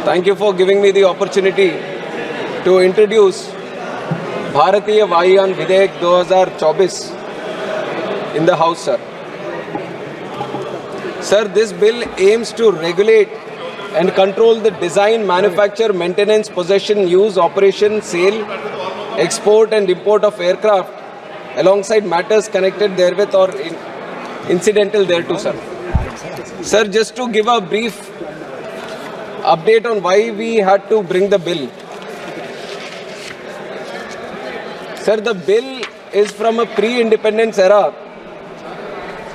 Thank you for giving me the opportunity to introduce Bharatiya Vaayuyan Vidheyek 2024 in the House, sir. Sir, this bill aims to regulate and control the design, manufacture, maintenance, possession, use, operation, sale, export and import of aircraft alongside matters connected therewith or incidental thereto, sir. Sir, just to give a brief update on why we had to bring the bill. Sir, the bill is from a pre-independence era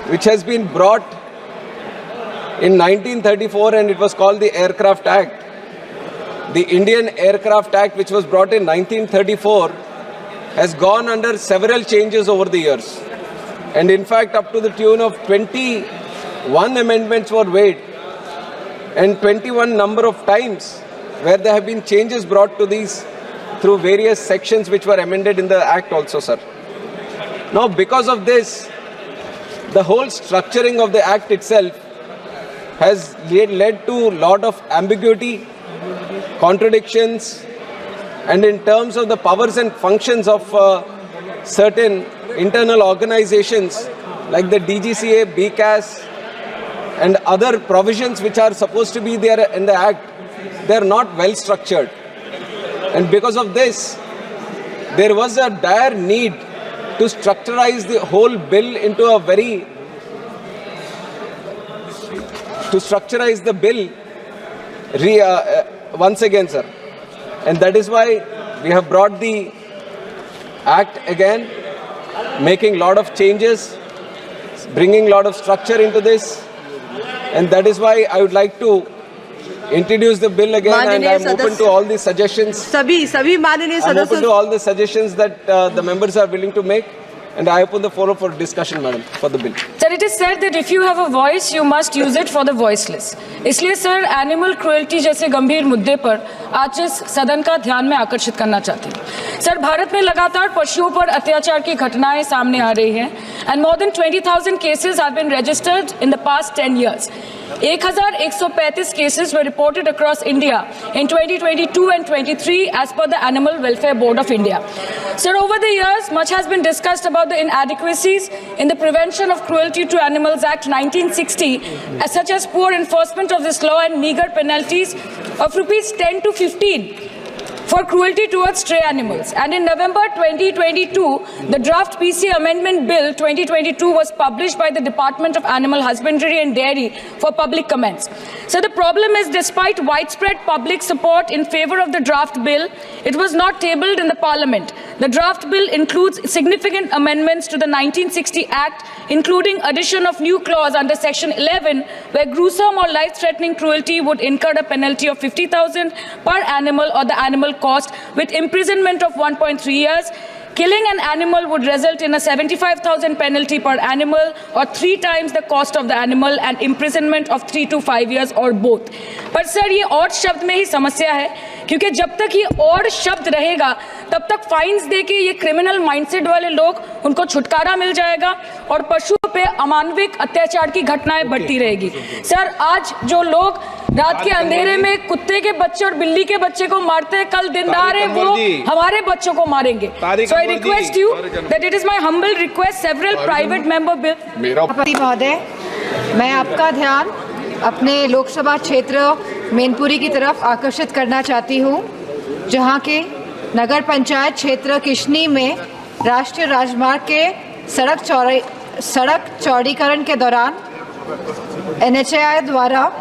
which has been brought in 1934 and it was called the Aircraft Act. The Indian Aircraft Act, which was brought in 1934, has gone under several changes over the years. And in fact, up to the tune of 21 amendments were made and 21 number of times where there have been changes brought to these through various sections which were amended in the Act also, sir. Now, because of this, the whole structuring of the Act itself has led to a lot of ambiguity, contradictions, and in terms of the powers and functions of certain internal organizations like the DGCA, BCAS, and other provisions which are supposed to be there in the Act, they are not well structured. And because of this, there was a dire need to structurize the whole bill into a very once again, sir. And that is why we have brought the Act again, making a lot of changes, bringing a lot of structure into this. And that is why I would like to introduce the bill again, and I am open to all the suggestions. I'm open to all the suggestions that the members are willing to make. And I open the forum for discussion, madam, for the bill. Sir, it is said that if you have a voice, you must use it for the voiceless. इसलिए sir animal cruelty जैसे गंभीर मुद्दे पर आज इस सदन का ध्यान में आकर्षित करना चाहती हूँ। सर, भारत में लगातार पशुओं पर अत्याचार की घटनाएं सामने आ रही हैं and more than 20,000 cases have been registered in the past 10 years. 1,135 cases were reported across India in 2022 and 23 as per the Animal Welfare Board of India. Sir, over the years, much has been discussed about the inadequacies in the Prevention of Cruelty to Animals Act 1960, such as poor enforcement of this law and meager penalties of rupees 10 to 15 for cruelty towards stray animals. And in November 2022, the draft PC Amendment Bill 2022 was published by the Department of Animal Husbandry and Dairy for public comments. So the problem is, despite widespread public support in favor of the draft bill, it was not tabled in the Parliament. The draft bill includes significant amendments to the 1960 Act, including addition of new clause under Section 11, where gruesome or life-threatening cruelty would incur a penalty of 50,000 per animal or the animal cost with imprisonment of 1.3 years. Killing an animal would result in a 75,000 penalty per animal or 3 times the cost of the animal and imprisonment of 3 to 5 years or both. पर sir, ये और शब्द में ही समस्या है, क्योंकि जब तक ये और शब्द रहेगा तब तक फाइन्स दे के ये क्रिमिनल माइंडसेट वाले लोग उनको छुटकारा मिल जाएगा और पशुओं पे अमानविक अत्याचार की घटनाएं बढ़ती रहेगी। सर, आज जो लोग रात के अंधेरे में कुत्ते के बच्चे और बिल्ली के बच्चे को मारते हैं, कल दिनदार है वो हमारे बच्चों को मारेंगे। So I request you that it is my humble request several private member bill. महोदय, मैं आपका ध्यान अपने लोकसभा क्षेत्र मैनपुरी की तरफ आकर्षित करना चाहती हूँ, जहाँ के नगर पंचायत क्षेत्र किशनी में राष्ट्रीय राजमार्ग के सड़क चौड़ीकरण के दौरान NHAI द्वारा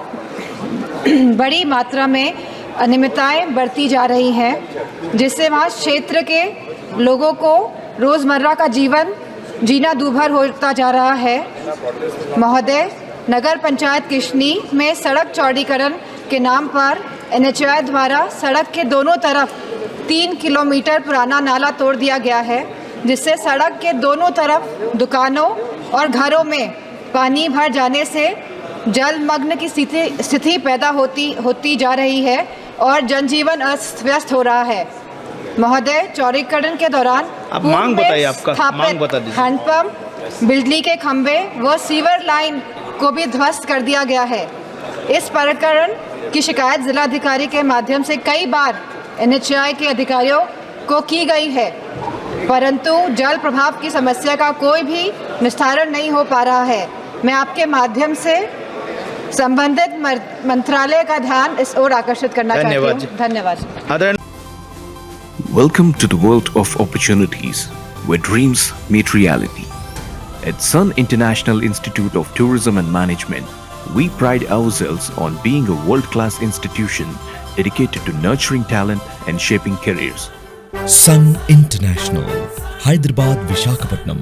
बड़ी मात्रा में अनियमितताएं बरती जा रही हैं, जिससे वहाँ क्षेत्र के लोगों को रोज़मर्रा का जीवन जीना दूभर होता जा रहा है। महोदय, नगर पंचायत किशनी में सड़क चौड़ीकरण के नाम पर NHAI द्वारा सड़क के दोनों तरफ 3 किलोमीटर पुराना नाला तोड़ दिया गया है, जिससे सड़क के दोनों तरफ दुकानों और घरों में पानी भर जाने से जलमग्न की स्थिति पैदा होती जा रही है और जनजीवन अस्त व्यस्त हो रहा है। महोदय, चौड़ीकरण के दौरान मांग बताइए, आपका मांग बता दीजिए। हैंडपंप, बिजली के खंभे व सीवर लाइन को भी ध्वस्त कर दिया गया है। इस प्रकरण की शिकायत जिलाधिकारी के माध्यम से कई बार NHAI के अधिकारियों को की गई है, परंतु जल प्रभाव की समस्या का कोई भी निस्तारण नहीं हो पा रहा है। मैं आपके माध्यम से संबंधित मंत्रालय का ध्यान इस ओर आकर्षित करना चाहती हूँ। धन्यवाद। Welcome to the world of opportunities, where dreams meet reality. At Sun International Institute of Tourism and Management, we pride ourselves on being a world-class institution dedicated to nurturing talent and shaping careers. Sun International, Hyderabad, Visakhapatnam.